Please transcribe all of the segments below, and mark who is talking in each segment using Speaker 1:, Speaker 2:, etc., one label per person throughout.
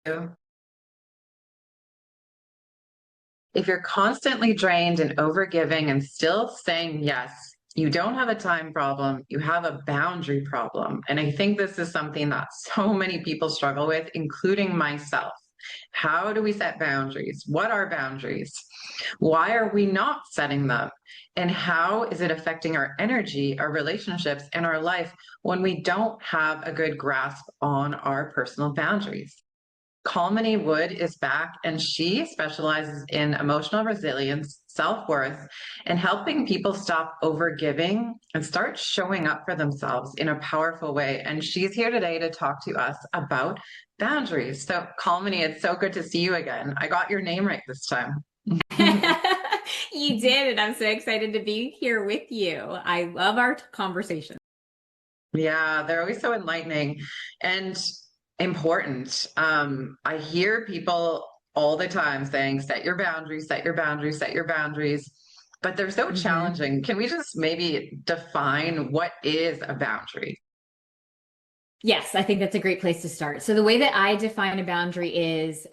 Speaker 1: If you're constantly drained and overgiving and still saying yes, you don't have a time problem, you have a boundary problem. And I think this is something that so many people struggle with, including myself. How do we set boundaries? What are boundaries? Why are we not setting them? And how is it affecting our energy, our relationships, and our life when we don't have a good grasp on our personal boundaries? Kamini Wood is back, and she specializes in emotional resilience, self worth, and helping people stop overgiving and start showing up for themselves in a powerful way. And she's here today to talk to us about boundaries. So, Kamini, it's so good to see you again. I got your name right this time.
Speaker 2: You did, and I'm so excited to be here with you. I love our conversation.
Speaker 1: Yeah, they're always so enlightening and important. I hear people all the time saying, set your boundaries, set your boundaries, set your boundaries, but they're so
Speaker 2: hmm
Speaker 1: challenging. Can we just maybe define what is a boundary?
Speaker 2: Yes, I think that's a great place to start. So the way that I define a boundary is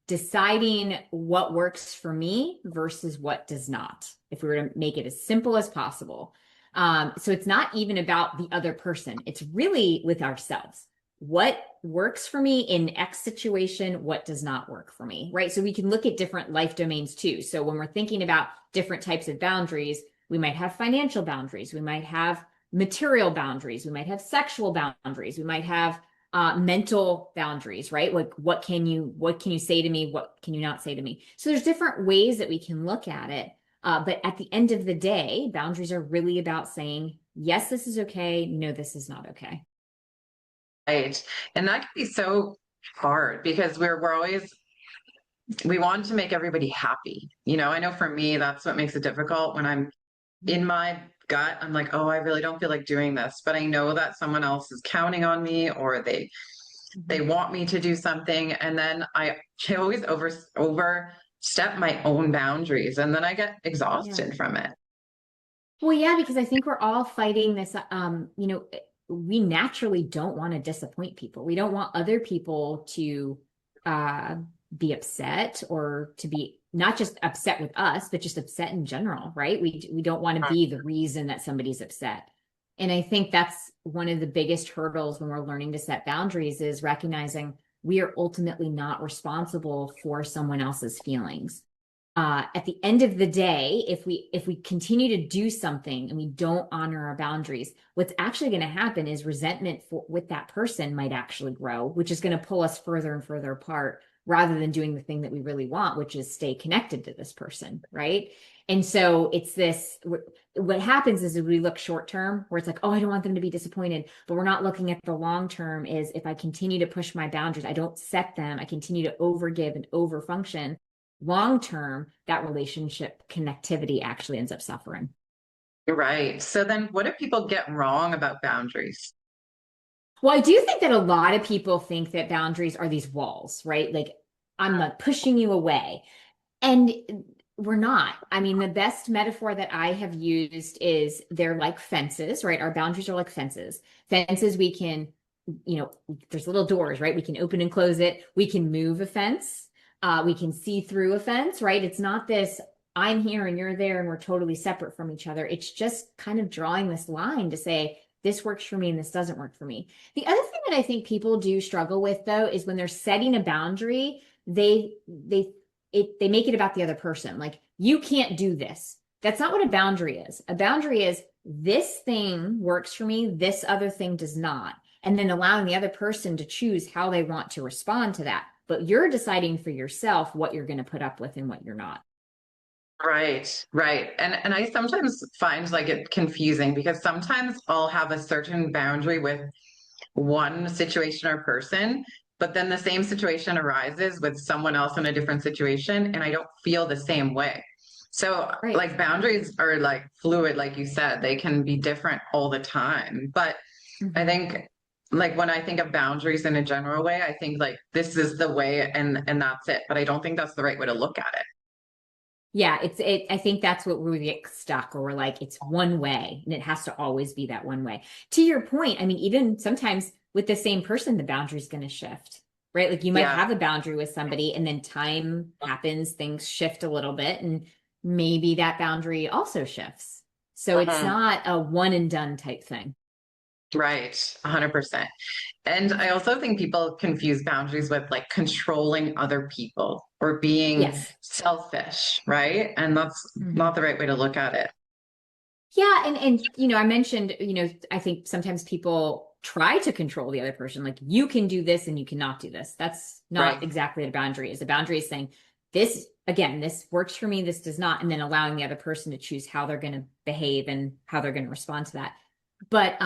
Speaker 2: deciding what works for me versus what does not, if we were to make it as simple as possible. So it's not even about the other person. It's really with ourselves. What works for me in X situation, what does not work for me, right? So we can look at different life domains too. So when we're thinking about different types of boundaries, we might have financial boundaries, we might have material boundaries, we might have sexual boundaries, we might have mental boundaries, right? Like what can you say to me? What can you not say to me? So there's different ways that we can look at it. But at the end of the day, boundaries are really about saying, yes, this is okay. No, this is not okay.
Speaker 1: Right. And that can be so hard because we're always we want to make everybody happy. I know for me that's what makes it difficult when I'm in my gut, I'm like, oh, I really don't feel like doing this, but I know that someone else is counting on me or they
Speaker 2: Mhm.
Speaker 1: want me to do something, and then I always overstep my own boundaries, and then I get
Speaker 2: Yeah.
Speaker 1: exhausted from it.
Speaker 2: Well, yeah, because I think we're all fighting this, we naturally don't want to disappoint people. We don't want other people to uh, be upset or to be not just upset with us, but just upset in general, right? We don't want to be the reason that somebody's upset. And I think that's one of the biggest hurdles when we're learning to set boundaries is recognizing we are ultimately not responsible for someone else's feelings. At the end of the day, if we continue to do something and we don't honor our boundaries, what's actually going to happen is resentment with that person might actually grow, which is going to pull us further and further apart rather than doing the thing that we really want, which is stay connected to this person, right? And so it's this, what happens is we look short term where it's like, oh, I don't want them to be disappointed, but we're not looking at the long term is if I continue to push my boundaries, I don't set them, I continue to overgive and overfunction long term, that relationship connectivity actually ends up suffering.
Speaker 1: Right. So then what do people get wrong about boundaries?
Speaker 2: Well, I do think that a lot of people think that boundaries are these walls, right? Like I'm not pushing you away. And we're not. I mean, the best metaphor that I have used is they're like fences, right? Our boundaries are like fences. Fences, we can, there's little doors, right? We can open and close it. We can move a fence. We can see through a fence, right? It's not this, I'm here and you're there and we're totally separate from each other. It's just kind of drawing this line to say, this works for me and this doesn't work for me. The other thing that I think people do struggle with though is when they're setting a boundary, they make it about the other person. Like, you can't do this. That's not what a boundary is. A boundary is this thing works for me, this other thing does not. And then allowing the other person to choose how they want to respond to that. But you're deciding for yourself what you're going to put up with and what you're not.
Speaker 1: Right, right. And I sometimes find like it confusing because sometimes I'll have a certain boundary with one situation or person, but then the same situation arises with someone else in a different situation, and I don't feel the same way. So,
Speaker 2: Right.
Speaker 1: like, boundaries are like fluid, like you said, they can be different all the time. But I
Speaker 2: Mhm.
Speaker 1: think, like, when I think of boundaries in a general way, I think like this is the way, and that's it. But I don't think that's the right way to look at it.
Speaker 2: Yeah, I think that's what we get stuck or we're like, it's one way and it has to always be that one way. To your point, I mean, even sometimes with the same person, the boundary is going to shift, right? Like you might
Speaker 1: Yeah.
Speaker 2: have a boundary with somebody and then time happens, things shift a little bit, and maybe that boundary also shifts. So it's
Speaker 1: Mhm.
Speaker 2: not a one and done type thing.
Speaker 1: Right. 100%. And I also think people confuse boundaries with like controlling other people or being
Speaker 2: Yes.
Speaker 1: selfish, right? And that's not
Speaker 2: Mhm.
Speaker 1: the right way to look at it.
Speaker 2: Yeah, and I mentioned, I think sometimes people try to control the other person, like you can do this and you cannot do this. That's not
Speaker 1: Right.
Speaker 2: exactly what a boundary is. A boundary is saying this again, this works for me, this does not, and then allowing the other person to choose how they're going to behave and how they're going to respond to that. But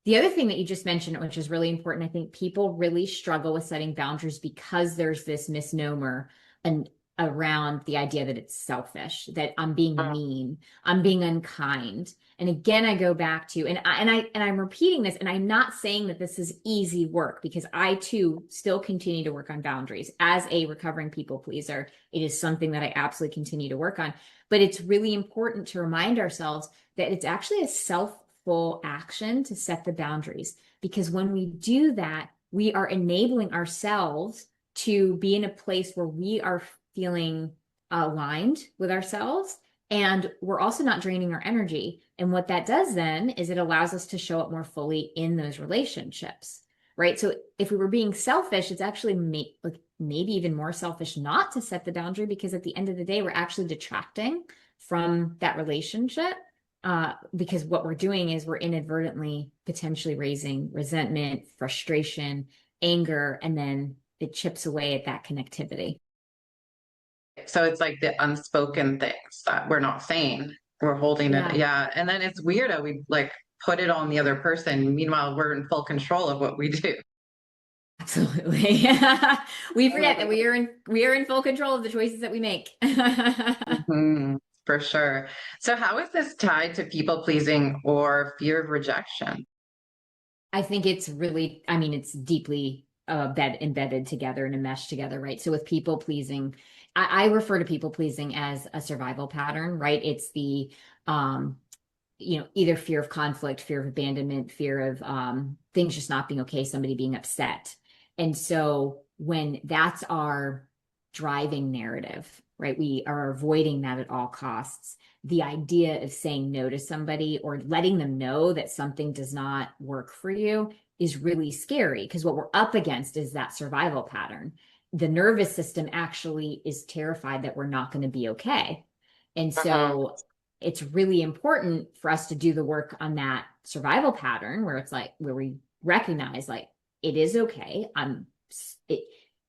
Speaker 2: the other thing that you just mentioned, which is really important, I think people really struggle with setting boundaries because there's this misnomer and around the idea that it's selfish, that I'm being
Speaker 1: Mm.
Speaker 2: mean, I'm being unkind. And again, I go back to, and I'm repeating this, and I'm not saying that this is easy work because I too still continue to work on boundaries as a recovering people pleaser. It is something that I absolutely continue to work on, but it's really important to remind ourselves that it's actually a self-full action to set the boundaries, because when we do that, we are enabling ourselves to be in a place where we are feeling aligned with ourselves, and we're also not draining our energy. And what that does then is it allows us to show up more fully in those relationships, right? So if we were being selfish, it's actually like maybe even more selfish not to set the boundary, because at the end of the day, we're actually detracting from that relationship. Because what we're doing is we're inadvertently potentially raising resentment, frustration, anger, and then it chips away at that connectivity.
Speaker 1: So it's like the unspoken things that we're not saying. We're holding it.
Speaker 2: Yeah,
Speaker 1: Yeah. And then it's weird how we like put it on the other person. Meanwhile, we're in full control of what we do.
Speaker 2: absolutely. We forget that we are in full control of the choices that we make.
Speaker 1: Mhm, for sure. So how is this tied to people pleasing or fear of rejection?
Speaker 2: I think it's really, I mean, it's deeply embedded together and enmeshed together, right? So with people pleasing, I refer to people pleasing as a survival pattern, right? It's the um, either fear of conflict, fear of abandonment, fear of things just not being okay, somebody being upset. And so when that's our driving narrative, right, we are avoiding that at all costs. The idea of saying no to somebody or letting them know that something does not work for you is really scary, because what we're up against is that survival pattern. The nervous system actually is terrified that we're not going to be okay. And
Speaker 1: Mhm.
Speaker 2: so it's really important for us to do the work on that survival pattern where it's like where we recognize like it is okay. It,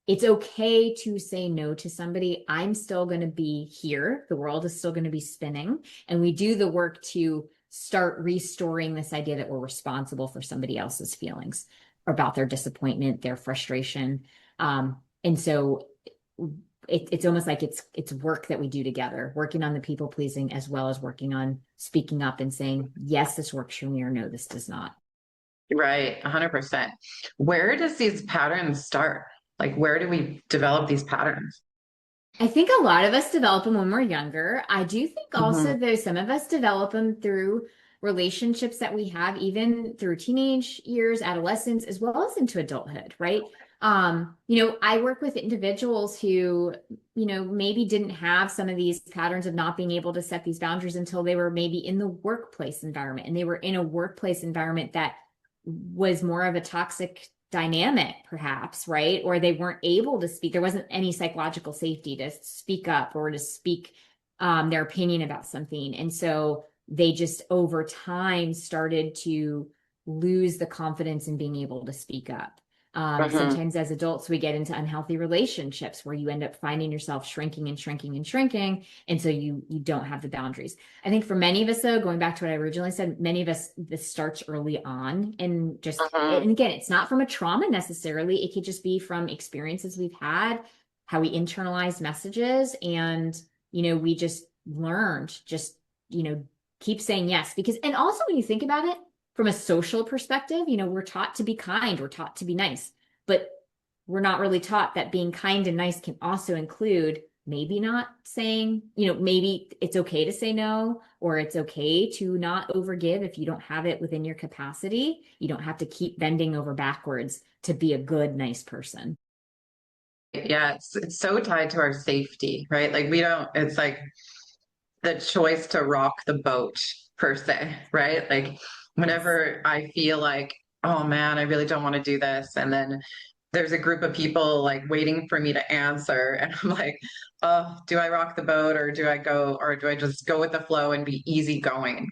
Speaker 2: it's okay to say no to somebody. I'm still going to be here. The world is still going to be spinning. And we do the work to start restoring this idea that we're responsible for somebody else's feelings about their disappointment, their frustration. And so it's almost like it's work that we do together, working on the people pleasing as well as working on speaking up and saying, yes, this works for me, or no, this does not.
Speaker 1: Right, 100%. Where does these patterns start? Like, where do we develop these patterns?
Speaker 2: I think a lot of us develop them when we're younger. I do think also
Speaker 1: Mhm.
Speaker 2: there's some of us develop them through relationships that we have, even through teenage years, adolescence, as well as into adulthood, right? I work with individuals who, maybe didn't have some of these patterns of not being able to set these boundaries until they were maybe in the workplace environment, and they were in a workplace environment that was more of a toxic dynamic, perhaps, right? Or they weren't able to speak. There wasn't any psychological safety to speak up or to speak their opinion about something. And so they just over time started to lose the confidence in being able to speak up.
Speaker 1: Mhm.
Speaker 2: Sometimes as adults, we get into unhealthy relationships where you end up finding yourself shrinking and shrinking and shrinking. And so you don't have the boundaries. I think for many of us, though, going back to what I originally said, many of us, this starts early on. And
Speaker 1: Mhm.
Speaker 2: and again, it's not from a trauma necessarily. It could just be from experiences we've had, how we internalize messages. And, we just learned, just, you know, keep saying yes. Because, and also when you think about it from a social perspective, we're taught to be kind, we're taught to be nice, but we're not really taught that being kind and nice can also include maybe not saying, maybe it's okay to say no, or it's okay to not overgive if you don't have it within your capacity. You don't have to keep bending over backwards to be a good, nice person.
Speaker 1: Yeah, it's so tied to our safety, right? Like we don't, it's like the choice to rock the boat per se, right? Like
Speaker 2: Yes.
Speaker 1: whenever I feel like, oh man, I really don't want to do this. And then there's a group of people like waiting for me to answer. And I'm like, oh, do I rock the boat or do I just go with the flow and be easygoing?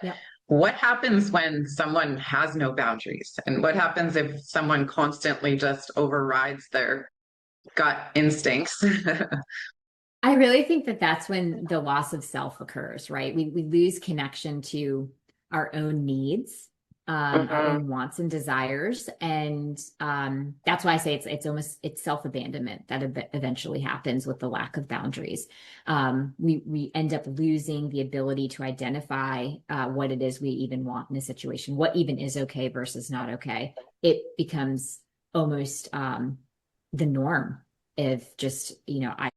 Speaker 2: Yep.
Speaker 1: What happens when someone has no boundaries? And what happens if someone constantly just overrides their gut instincts?
Speaker 2: I really think that that's when the loss of self occurs, right? We lose connection to our own needs, our
Speaker 1: Mhm.
Speaker 2: own wants and desires, and that's why I say it's almost it's self-abandonment that eventually happens with the lack of boundaries. We end up losing the ability to identify what it is we even want in a situation, what even is okay versus not okay. It becomes almost the norm if just, I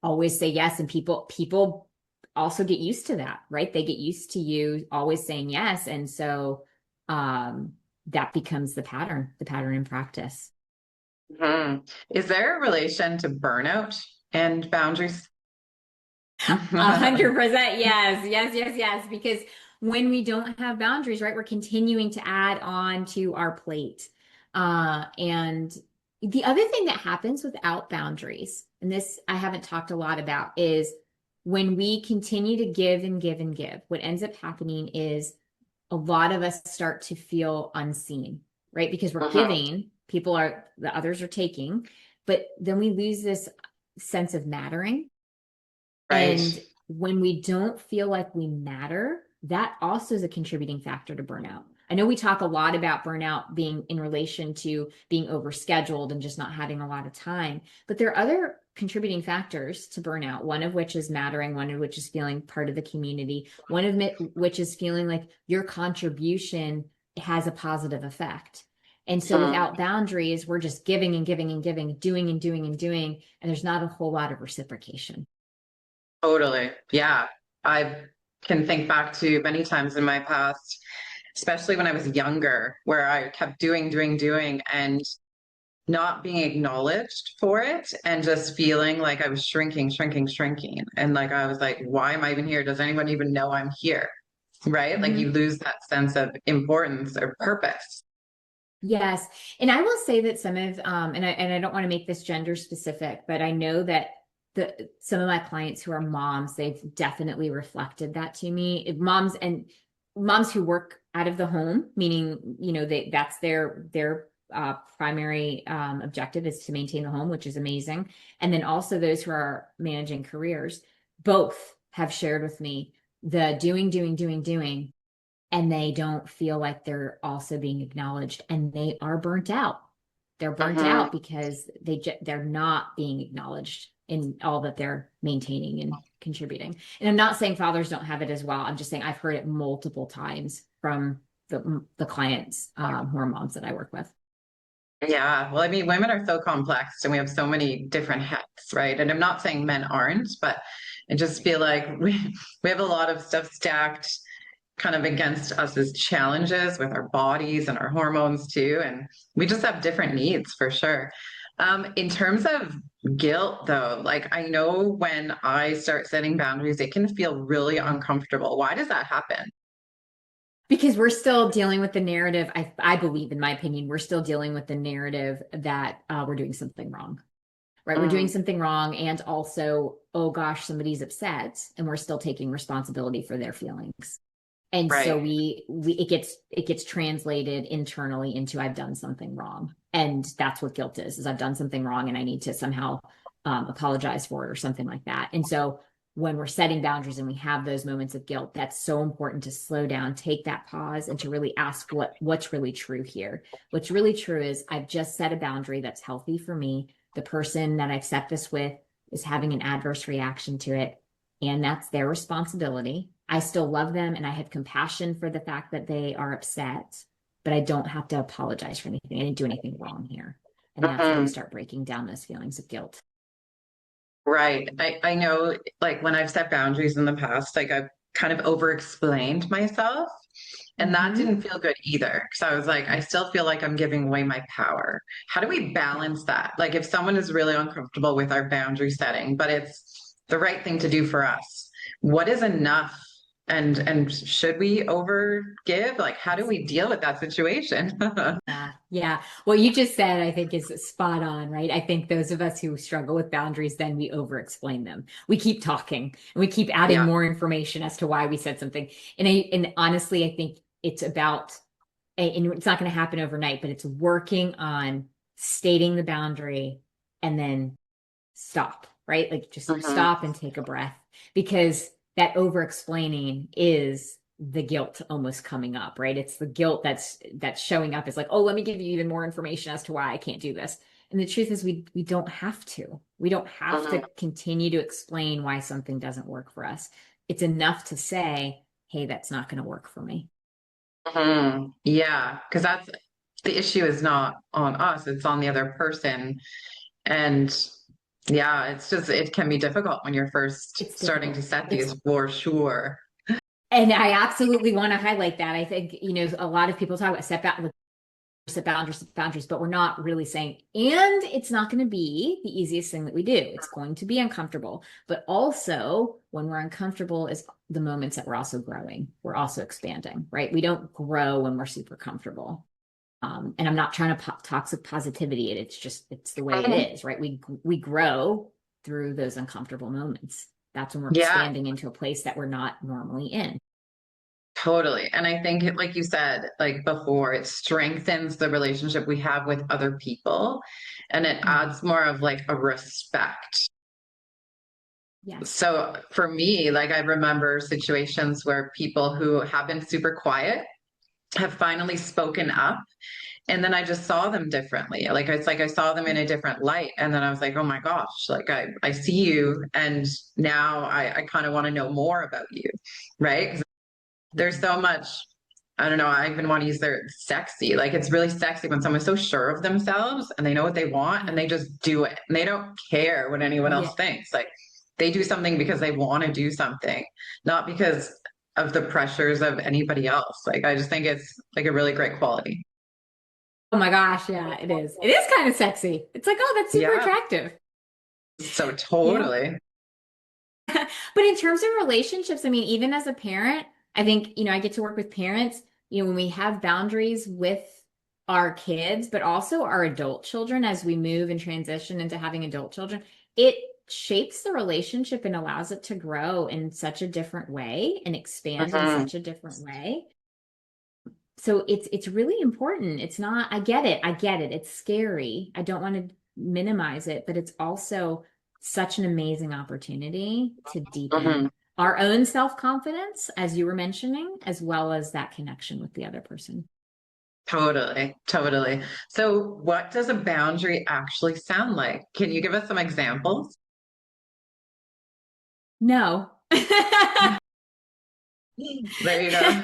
Speaker 2: always say yes, and people also get used to that, right? They get used to you always saying yes, and so um that becomes the pattern in practice.
Speaker 1: Mhm. Is there a relation to burnout and boundaries?
Speaker 2: 100%, yes, yes, yes, yes, because when we don't have boundaries, right, we're continuing to add on to our plate. And the other thing that happens without boundaries, and this I haven't talked a lot about, is when we continue to give and give and give, what ends up happening is a lot of us start to feel unseen, right? Because we're
Speaker 1: Mhm.
Speaker 2: giving, the others are taking, but then we lose this sense of mattering.
Speaker 1: Right.
Speaker 2: And when we don't feel like we matter, that also is a contributing factor to burnout. I know we talk a lot about burnout being in relation to being overscheduled and just not having a lot of time, but there are other contributing factors to burnout, one of which is mattering, one of which is feeling part of the community, one of which is feeling like your contribution has a positive effect. And so
Speaker 1: Mhm.
Speaker 2: without boundaries, we're just giving and giving and giving, doing and doing and doing, and there's not a whole lot of reciprocation.
Speaker 1: Totally. Yeah. I can think back to many times in my past, especially when I was younger, where I kept doing, and not being acknowledged for it and just feeling like I was shrinking. And like I was like, why am I even here? Does anyone even know I'm here? Right? Like you
Speaker 2: Mhm.
Speaker 1: lose that sense of importance or purpose.
Speaker 2: Yes. And I will say that some of and I don't want to make this gender specific, but I know that the some of my clients who are moms, they've definitely reflected that to me. Moms and moms who work out of the home, meaning, that's their primary objective is to maintain the home, which is amazing. And then also those who are managing careers, both have shared with me the doing, and they don't feel like they're also being acknowledged, and they are burnt out. They're burnt
Speaker 1: Hmm.
Speaker 2: out because they're not being acknowledged in all that they're maintaining and contributing. And I'm not saying fathers don't have it as well. I'm just saying I've heard it multiple times from the clients who are moms that I work with.
Speaker 1: Yeah. Well, I mean, women are so complex and we have so many different hats, right? And I'm not saying men aren't, but I just feel like we have a lot of stuff stacked kind of against us as challenges with our bodies and our hormones too. And we just have different needs for sure. In terms of guilt, though, like I know when I start setting boundaries, it can feel really uncomfortable. Why does that happen?
Speaker 2: Because we're still dealing with the narrative. I believe, in my opinion, we're still dealing with the narrative that we're doing something wrong, right? We're doing
Speaker 1: Mm,
Speaker 2: something wrong. And also, oh gosh, somebody's upset, and we're still taking responsibility for their feelings. And so
Speaker 1: right.
Speaker 2: we it gets translated internally into I've done something wrong. And that's what guilt is I've done something wrong and I need to somehow apologize for it or something like that. And so when we're setting boundaries and we have those moments of guilt, that's so important to slow down, take that pause, and to really ask what's really true here. What's really true is I've just set a boundary that's healthy for me. The person that I've set this with is having an adverse reaction to it, and that's their responsibility. I still love them and I have compassion for the fact that they are upset, but I don't have to apologize for anything. I didn't do anything wrong here. And that's where we
Speaker 1: Mhm.
Speaker 2: start breaking down those feelings of guilt.
Speaker 1: Right. I know like when I've set boundaries in the past, like I've kind of over explained myself. And that
Speaker 2: Hmm.
Speaker 1: didn't feel good either. Because I was like, I still feel like I'm giving away my power. How do we balance that? Like, if someone is really uncomfortable with our boundary setting, but it's the right thing to do for us, what is enough? And should we over give? Like, how do we deal with that situation?
Speaker 2: Yeah, yeah. What you just said, I think, is spot on, right? I think those of us who struggle with boundaries, then we over explain them. We keep talking and we keep adding
Speaker 1: Yeah.
Speaker 2: more information as to why we said something. And honestly, I think it's about, and it's not going to happen overnight, but it's working on stating the boundary and then stop, right? Like just
Speaker 1: Mhm.
Speaker 2: stop and take a breath, because that over explaining is the guilt almost coming up, right? It's the guilt that's showing up. It's like, oh, let me give you even more information as to why I can't do this. And the truth is we don't have to. We don't have to
Speaker 1: Mhm.
Speaker 2: continue to explain why something doesn't work for us. It's enough to say, hey, that's not going to work for me.
Speaker 1: Mhm. Yeah, because that's the issue is not on us, it's on the other person. And yeah, it's just, it can be difficult when you're first
Speaker 2: It's
Speaker 1: starting to
Speaker 2: difficult.
Speaker 1: set
Speaker 2: It's
Speaker 1: these for sure.
Speaker 2: And I absolutely want to highlight that. I think, a lot of people talk about set boundaries, but we're not really saying, and it's not going to be the easiest thing that we do. It's going to be uncomfortable. But also, when we're uncomfortable, is the moments that we're also growing, we're also expanding, right? We don't grow when we're super comfortable. And I'm not trying to toxic positivity it. It's the way it
Speaker 1: Mhm.
Speaker 2: is, right? We grow through those uncomfortable moments. That's when we're
Speaker 1: Yeah,
Speaker 2: expanding into a place that we're not normally in.
Speaker 1: totally. And I think, like you said, like before, it strengthens the relationship we have with other people and it
Speaker 2: Mhm.
Speaker 1: adds more of like a respect.
Speaker 2: Yes.
Speaker 1: So for me, like I remember situations where people who have been super quiet have finally spoken up. And then I just saw them differently. Like it's like I saw them in a different light. And then I was like, oh my gosh, like I see you. And now I kind of want to know more about you. Right. 'Cause there's
Speaker 2: Mhm.
Speaker 1: so much, I don't know, I even want to use their sexy. Like it's really sexy when someone's so sure of themselves and they know what they want and
Speaker 2: Yeah.
Speaker 1: they just do it. And they don't care what anyone else
Speaker 2: Yeah.
Speaker 1: thinks. Like they do something because they want to do something, not because of the pressures of anybody else. Like I just think it's like a really great quality.
Speaker 2: Oh my gosh, yeah, it is. It is kind of sexy. It's like, oh, that's super
Speaker 1: Yeah.
Speaker 2: attractive.
Speaker 1: So
Speaker 2: Yeah.
Speaker 1: totally.
Speaker 2: But in terms of relationships, I mean, even as a parent, I think, I get to work with parents, when we have boundaries with our kids, but also our adult children as we move and transition into having adult children, it shapes the relationship and allows it to grow in such a different way and expand in
Speaker 1: Mhm.
Speaker 2: such a different way. So it's really important. It's not, I get it. I get it. It's scary. I don't want to minimize it, but it's also such an amazing opportunity to
Speaker 1: Mhm.
Speaker 2: deepen our own self-confidence, as you were mentioning, as well as that connection with the other person.
Speaker 1: Totally. Totally. So, what does a boundary actually sound like? Can you give us some examples?
Speaker 2: No.
Speaker 1: There you go.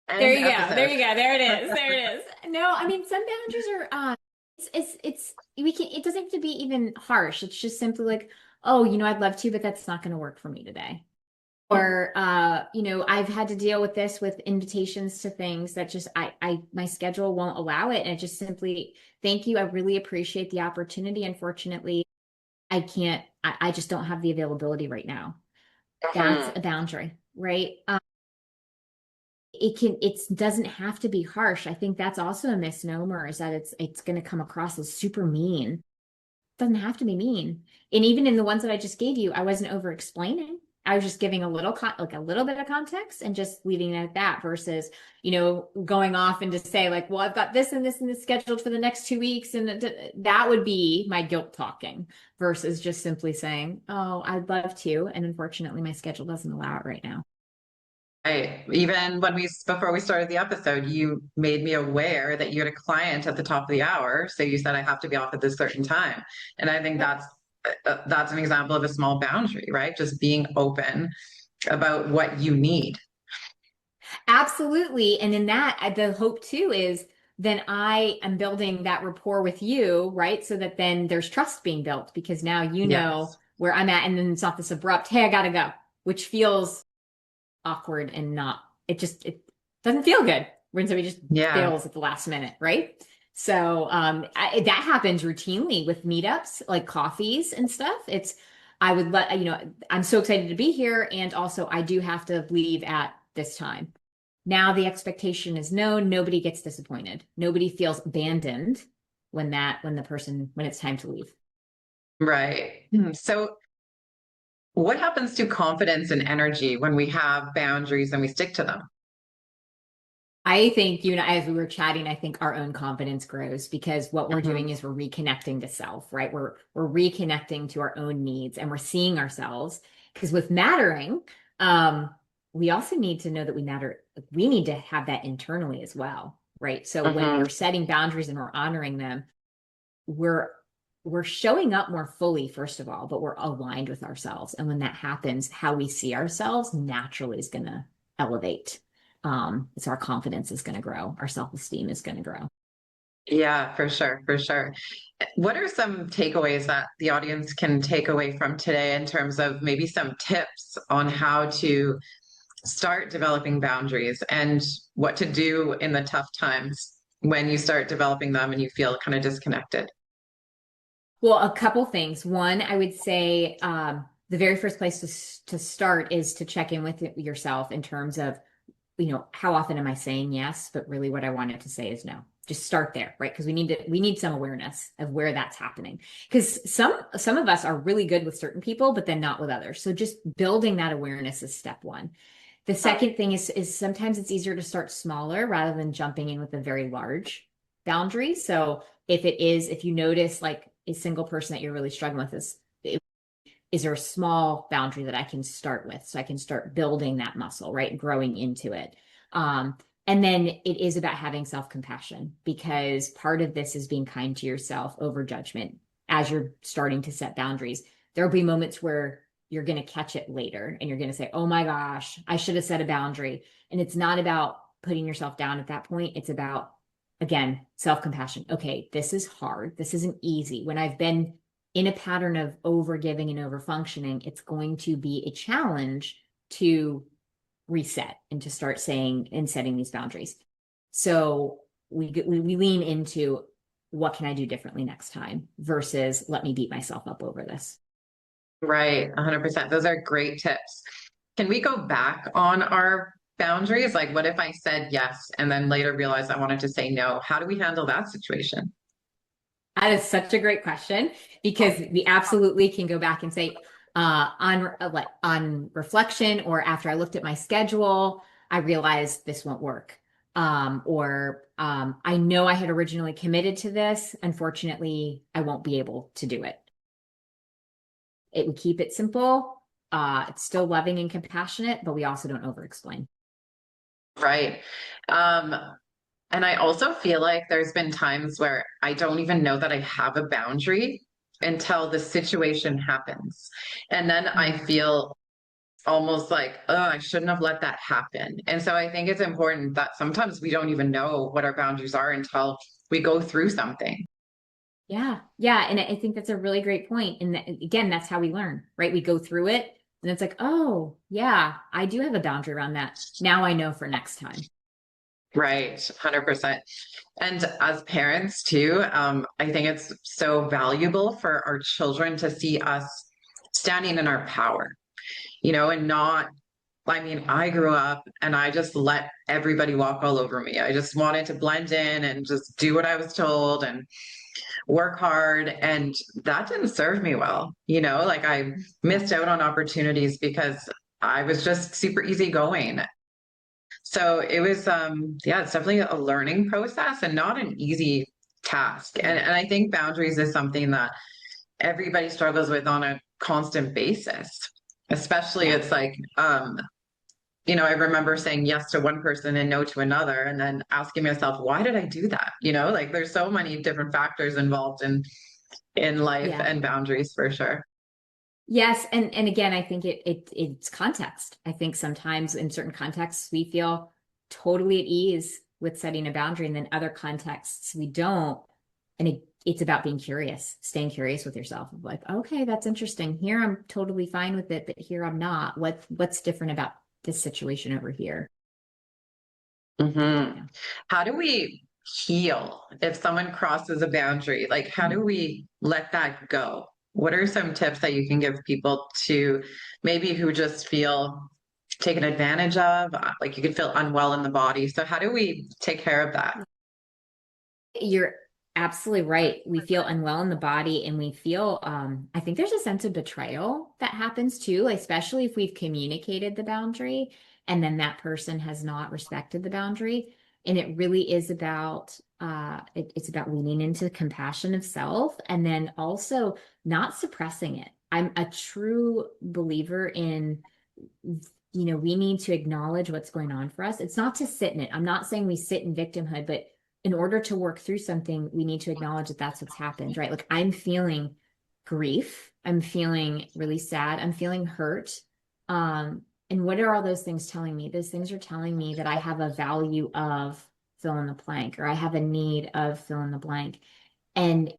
Speaker 2: There
Speaker 1: End
Speaker 2: you go. There
Speaker 1: episode.
Speaker 2: you go. There it is. There it is. No, I mean, some boundaries are we can it doesn't have to be even harsh. It's just simply like, oh, I'd love to, but that's not going to work for me today. Or I've had to deal with this with invitations to things that just my schedule won't allow it. And it just simply, thank you. I really appreciate the opportunity. Unfortunately, I just don't have the availability right now. That's
Speaker 1: Mhm.
Speaker 2: a boundary, right? It doesn't have to be harsh. I think that's also a misnomer, is that it's going to come across as super mean. It doesn't have to be mean. And even in the ones that I just gave you, I wasn't over explaining. I was just giving like a little bit of context and just leaving it at that versus, going off and just say like, well, I've got this and this and this scheduled for the next 2 weeks. And that would be my guilt talking versus just simply saying, oh, I'd love to. And unfortunately, my schedule doesn't allow it right now.
Speaker 1: Right. Even when before we started the episode, you made me aware that you had a client at the top of the hour. So you said I have to be off at this certain time. And I think
Speaker 2: Yep.
Speaker 1: that's an example of a small boundary, right? Just being open about what you need.
Speaker 2: Absolutely. And in that, the hope too is then I am building that rapport with you, right? So that then there's trust being built because now you know
Speaker 1: Yes.
Speaker 2: where I'm at. And then it's not this abrupt, hey, I gotta go, which feels awkward and not, it doesn't feel good when somebody just
Speaker 1: Yeah.
Speaker 2: bails at the last minute, right? So that happens routinely with meetups, like coffees and stuff. I would let, I'm so excited to be here. And also I do have to leave at this time. Now the expectation is known. Nobody gets disappointed. Nobody feels abandoned when it's time to leave.
Speaker 1: Right. So what happens to confidence and energy when we have boundaries and we stick to them?
Speaker 2: I think you and I, as we were chatting, I think our own confidence grows because what we're
Speaker 1: Mhm.
Speaker 2: doing is we're reconnecting to self, right? We're reconnecting to our own needs and we're seeing ourselves. Because with mattering, we also need to know that we matter. We need to have that internally as well, right? So when
Speaker 1: Mhm.
Speaker 2: we're setting boundaries and we're honoring them, we're we're showing up more fully, first of all, but we're aligned with ourselves. And when that happens, how we see ourselves naturally is going to elevate. So our confidence is going to grow, our self-esteem is going to grow.
Speaker 1: Yeah, for sure, for sure. What are some takeaways that the audience can take away from today in terms of maybe some tips on how to start developing boundaries and what to do in the tough times when you start developing them and you feel kind of disconnected?
Speaker 2: Well, a couple things. One, I would say the very first place to start is to check in with yourself in terms of, how often am I saying yes, but really what I wanted to say is no. Just start there, right? Because we need some awareness of where that's happening. Because some of us are really good with certain people, but then not with others. So just building that awareness is step one. The second thing is sometimes it's easier to start smaller rather than jumping in with a very large boundary. So if you notice like a single person that you're really struggling with is there a small boundary that I can start with so I can start building that muscle, right? Growing into it. And then it is about having self-compassion because part of this is being kind to yourself over judgment as you're starting to set boundaries. There'll be moments where you're going to catch it later and you're going to say, oh my gosh, I should have set a boundary. And it's not about putting yourself down at that point. It's about, again, self-compassion. Okay, this is hard. This isn't easy. When I've been in a pattern of over giving and over functioning, it's going to be a challenge to reset and to start saying and setting these boundaries. So we lean into what can I do differently next time versus let me beat myself up over this.
Speaker 1: Right, 100%. Those are great tips. Can we go back on our boundaries? Like, what if I said yes and then later realized I wanted to say no? How do we handle that situation?
Speaker 2: That is such a great question because we absolutely can go back and say, on reflection or after I looked at my schedule, I realized this won't work. I know I had originally committed to this. Unfortunately, I won't be able to do it. It would keep it simple. It's still loving and compassionate, but we also don't over explain.
Speaker 1: Right. Um, and I also feel like there's been times where I don't even know that I have a boundary until the situation happens. And then I feel almost like, oh, I shouldn't have let that happen. And so I think it's important that sometimes we don't even know what our boundaries are until we go through something.
Speaker 2: Yeah. Yeah. And I think that's a really great point. And again, that's how we learn, right? We go through it and it's like, oh, yeah, I do have a boundary around that. Now I know for next time.
Speaker 1: Right, 100%. And as parents too, I think it's so valuable for our children to see us standing in our power, and not, I mean, I grew up and I just let everybody walk all over me. I just wanted to blend in and just do what I was told and work hard. And that didn't serve me well. Like I
Speaker 2: Yeah.
Speaker 1: missed out on opportunities because I was just super easygoing. So it was, yeah, it's definitely a learning process and not an easy task. And,
Speaker 2: Yeah.
Speaker 1: and I think boundaries is something that everybody struggles with on a constant basis. Especially
Speaker 2: Yeah.
Speaker 1: it's like, I remember saying yes to one person and no to another, and then asking myself, why did I do that? Like there's so many different factors involved in life
Speaker 2: Yeah.
Speaker 1: and boundaries for sure.
Speaker 2: Yes. And again, I think it's context. I think sometimes in certain contexts we feel totally at ease with setting a boundary, and then other contexts we don't. And it's about being curious, staying curious with yourself of like, okay, that's interesting. Here I'm totally fine with it, but here I'm not. What's different about this situation over here.
Speaker 1: Hmm.
Speaker 2: Yeah.
Speaker 1: How do we heal if someone crosses a boundary? Like, how do we let that go? What are some tips that you can give people to maybe who just feel taken advantage of? Like, you could feel unwell in the body. So, how do we take care of that?
Speaker 2: You're absolutely right. We feel unwell in the body and we feel, I think there's a sense of betrayal that happens too, like, especially if we've communicated the boundary and then that person has not respected the boundary. And it really is about, it's about leaning into compassion of self and then also not suppressing it. I'm a true believer in, we need to acknowledge what's going on for us. It's not to sit in it. I'm not saying we sit in victimhood, but in order to work through something, we need to acknowledge that that's what's happened, right? Like I'm feeling grief. I'm feeling really sad. I'm feeling hurt. And what are all those things telling me? Those things are telling me that I have a value of fill in the blank, or I have a need of fill in the blank. And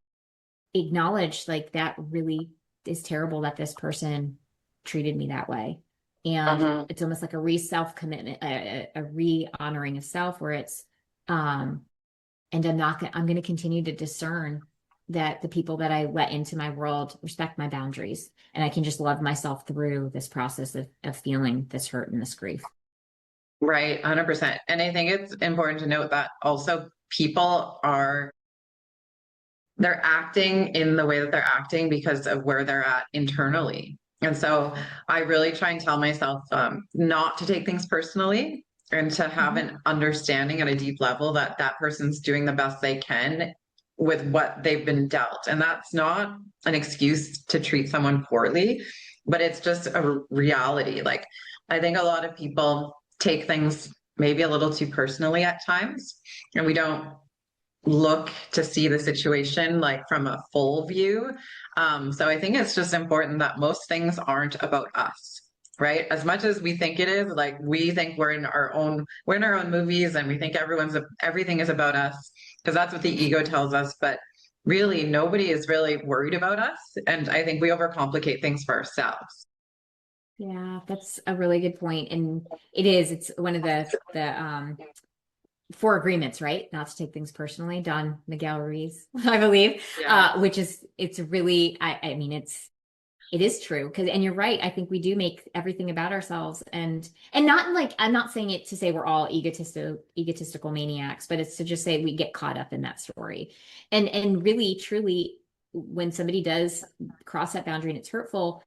Speaker 2: acknowledge like that really is terrible that this person treated me that way. And
Speaker 1: Hmm.
Speaker 2: it's almost like a re-self commitment, a re-honoring of self where it's, and I'm going to continue to discern that the people that I let into my world respect my boundaries. And I can just love myself through this process of feeling this hurt and this grief.
Speaker 1: Right, 100%. And I think it's important to note that also people are they're acting in the way that they're acting because of where they're at internally. And so I really try and tell myself not to take things personally and to have
Speaker 2: Mhm.
Speaker 1: an understanding at a deep level that that person's doing the best they can with what they've been dealt. And that's not an excuse to treat someone poorly, but it's just a reality. Like, I think a lot of people take things maybe a little too personally at times, and we don't look to see the situation like from a full view. So I think it's just important that most things aren't about us, right? As much as we think it is, like we think we're in our own movies, and we think everything is about us because that's what the ego tells us. But really, nobody is really worried about us, and I think we overcomplicate things for ourselves.
Speaker 2: Yeah, that's a really good point. And it's one of the four agreements, right? Not to take things personally. Don Miguel Ruiz, I believe,
Speaker 1: Yeah.
Speaker 2: which is, it's really, I mean, it is true. And you're right. I think we do make everything about ourselves and not like, I'm not saying it to say we're all egotistical maniacs, but it's to just say we get caught up in that story. And really, truly, when somebody does cross that boundary and it's hurtful,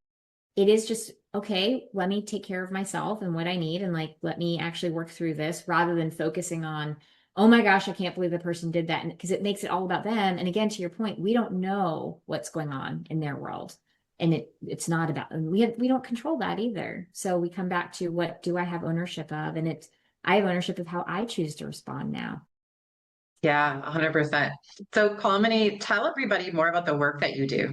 Speaker 2: it is just, okay, let me take care of myself and what I need. And like, let me actually work through this rather than focusing on, oh my gosh, I can't believe the person did that. And because it makes it all about them. And again, to your point, we don't know what's going on in their world. And it's not about, and we don't control that either. So we come back to what do I have ownership of? And I have ownership of how I choose to respond now.
Speaker 1: Yeah, 100%. So, Kamini, tell everybody more about the work that you do.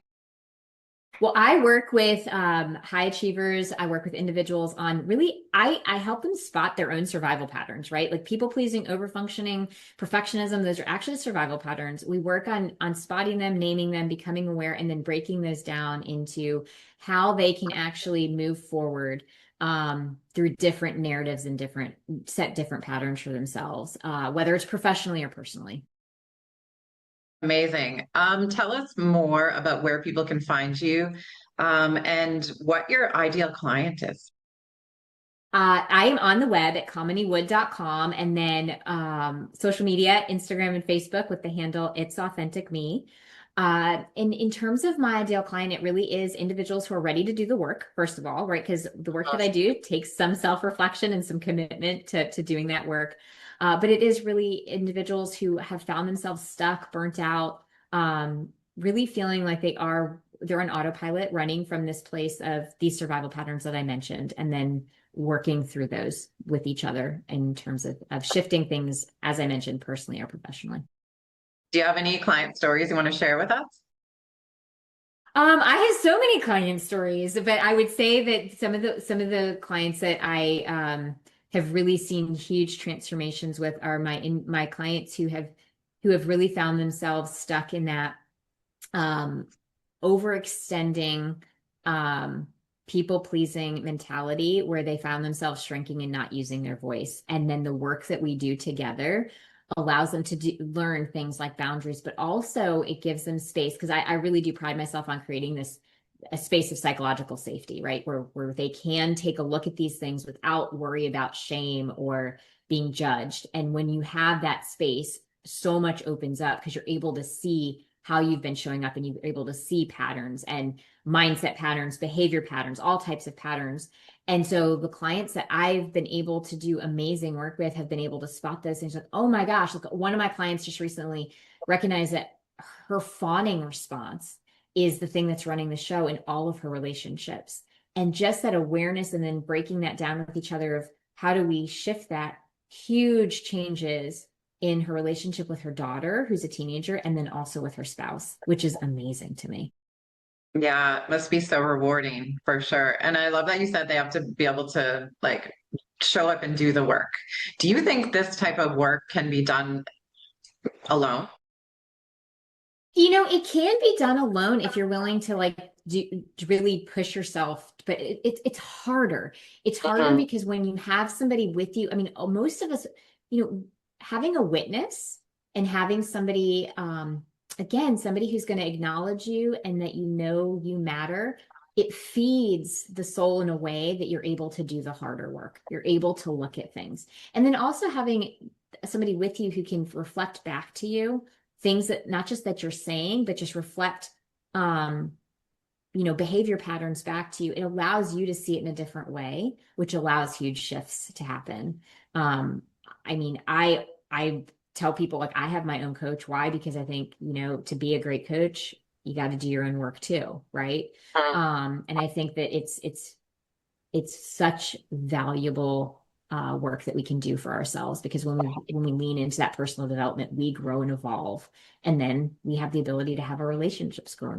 Speaker 2: Well, I work with high achievers. I work with individuals on really, I help them spot their own survival patterns, right? Like people pleasing, overfunctioning, perfectionism, those are actually survival patterns. We work on spotting them, naming them, becoming aware, and then breaking those down into how they can actually move forward through different narratives and set different patterns for themselves, whether it's professionally or personally.
Speaker 1: Amazing. Tell us more about where people can find you, and what your ideal client is.
Speaker 2: I am on the web at kaminiwood.com and then social media, Instagram and Facebook with the handle It's Authentic Me. In terms of my ideal client, it really is individuals who are ready to do the work, first of all, right? Because the work that I do takes some self-reflection and some commitment to doing that work. But it is really individuals who have found themselves stuck, burnt out, really feeling like they're on autopilot running from this place of these survival patterns that I mentioned, and then working through those with each other in terms of shifting things, as I mentioned, personally or professionally.
Speaker 1: Do you have any client stories you want to share with us?
Speaker 2: I have so many client stories, but I would say that some of the clients that I have really seen huge transformations with are my clients who have really found themselves stuck in that um, overextending, um, people-pleasing mentality where they found themselves shrinking and not using their voice. And then the work that we do together allows them to learn things like boundaries, but also it gives them space, because I really do pride myself on creating this a space of psychological safety, right? Where they can take a look at these things without worry about shame or being judged. And when you have that space, so much opens up because you're able to see how you've been showing up, and you're able to see patterns and mindset patterns, behavior patterns, all types of patterns. And so the clients that I've been able to do amazing work with have been able to spot those things like, oh my gosh, look, one of my clients just recently recognized that her fawning response is the thing that's running the show in all of her relationships. And just that awareness and then breaking that down with each other of how do we shift that, huge changes in her relationship with her daughter, who's a teenager, and then also with her spouse, which is amazing to me.
Speaker 1: Yeah, it must be so rewarding for sure. And I love that you said they have to be able to like show up and do the work. Do you think this type of work can be done alone?
Speaker 2: It can be done alone if you're willing to like to really push yourself, but it's harder. It's harder
Speaker 1: Mhm.
Speaker 2: because when you have somebody with you, I mean, most of us, having a witness and having somebody, again, somebody who's going to acknowledge you and that you matter, it feeds the soul in a way that you're able to do the harder work. You're able to look at things. And then also having somebody with you who can reflect back to you things that not just that you're saying, but just reflect, um, behavior patterns back to you. It allows you to see it in a different way, which allows huge shifts to happen. I mean, I tell people like I have my own coach. Why? Because I think, to be a great coach, you got to do your own work too, right? And I think that it's such valuable work that we can do for ourselves, because when we lean into that personal development, we grow and evolve, and then we have the ability to have our relationships grow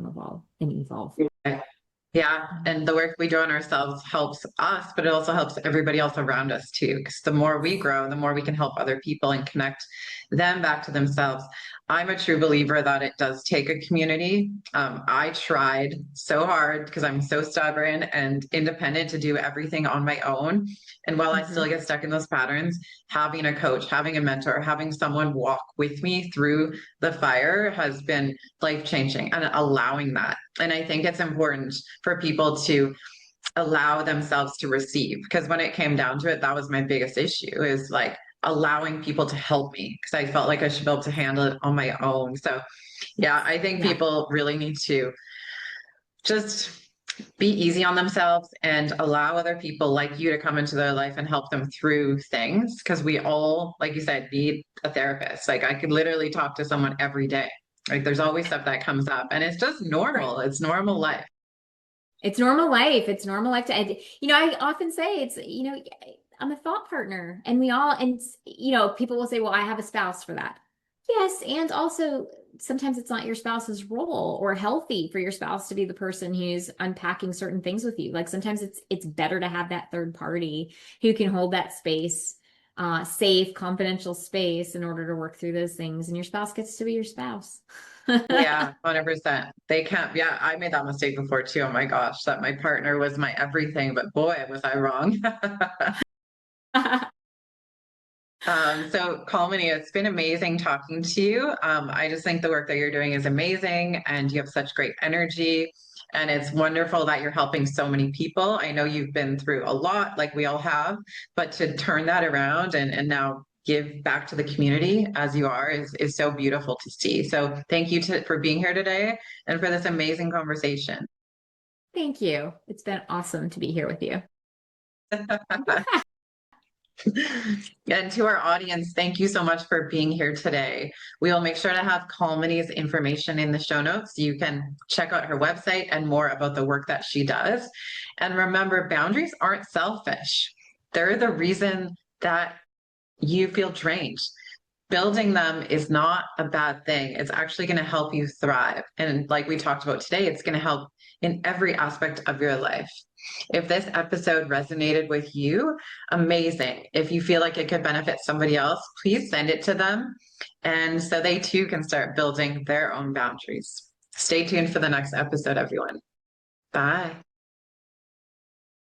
Speaker 2: and evolve.
Speaker 1: Yeah, and the work we do on ourselves helps us, but it also helps everybody else around us too. Because the more we grow, the more we can help other people and connect them back to themselves. I'm a true believer that it does take a community. I tried so hard because I'm so stubborn and independent to do everything on my own. And while I still
Speaker 2: Mhm.
Speaker 1: get stuck in those patterns, having a coach, having a mentor, having someone walk with me through the fire has been life changing, and allowing that. And I think it's important for people to allow themselves to receive, because when it came down to it, that was my biggest issue, is like allowing people to help me, because I felt like I should be able to handle it on my own. So yeah, I think
Speaker 2: Yeah.
Speaker 1: people really need to just be easy on themselves and allow other people like you to come into their life and help them through things, because we all, like you said, need a therapist. Like I could literally talk to someone every day. Like there's always stuff that comes up, and it's just
Speaker 2: Right.
Speaker 1: normal. It's normal life.
Speaker 2: It's normal life. It's normal life to, I often say I'm a thought partner, and people will say, well, I have a spouse for that. Yes. And also sometimes it's not your spouse's role or healthy for your spouse to be the person who's unpacking certain things with you. Like sometimes it's better to have that third party who can hold that space, safe, confidential space in order to work through those things. And your spouse gets to be your spouse.
Speaker 1: Yeah, 100%. They can't. Yeah, I made that mistake before too. Oh my gosh, that my partner was my everything, but boy, was I wrong. So Kamini, it's been amazing talking to you. I just think the work that you're doing is amazing, and you have such great energy. And it's wonderful that you're helping so many people. I know you've been through a lot, like we all have, but to turn that around and now give back to the community as you are is so beautiful to see. So thank you for being here today and for this amazing conversation.
Speaker 2: Thank you. It's been awesome to be here with you.
Speaker 1: And to our audience, thank you so much for being here today. We will make sure to have Colmany's information in the show notes. You can check out her website and more about the work that she does. And remember, boundaries aren't selfish. They're the reason that you feel drained. Building them is not a bad thing. It's actually going to help you thrive. And like we talked about today, it's going to help in every aspect of your life. If this episode resonated with you, amazing. If you feel like it could benefit somebody else, please send it to them. And so they too can start building their own boundaries. Stay tuned for the next episode, everyone. Bye.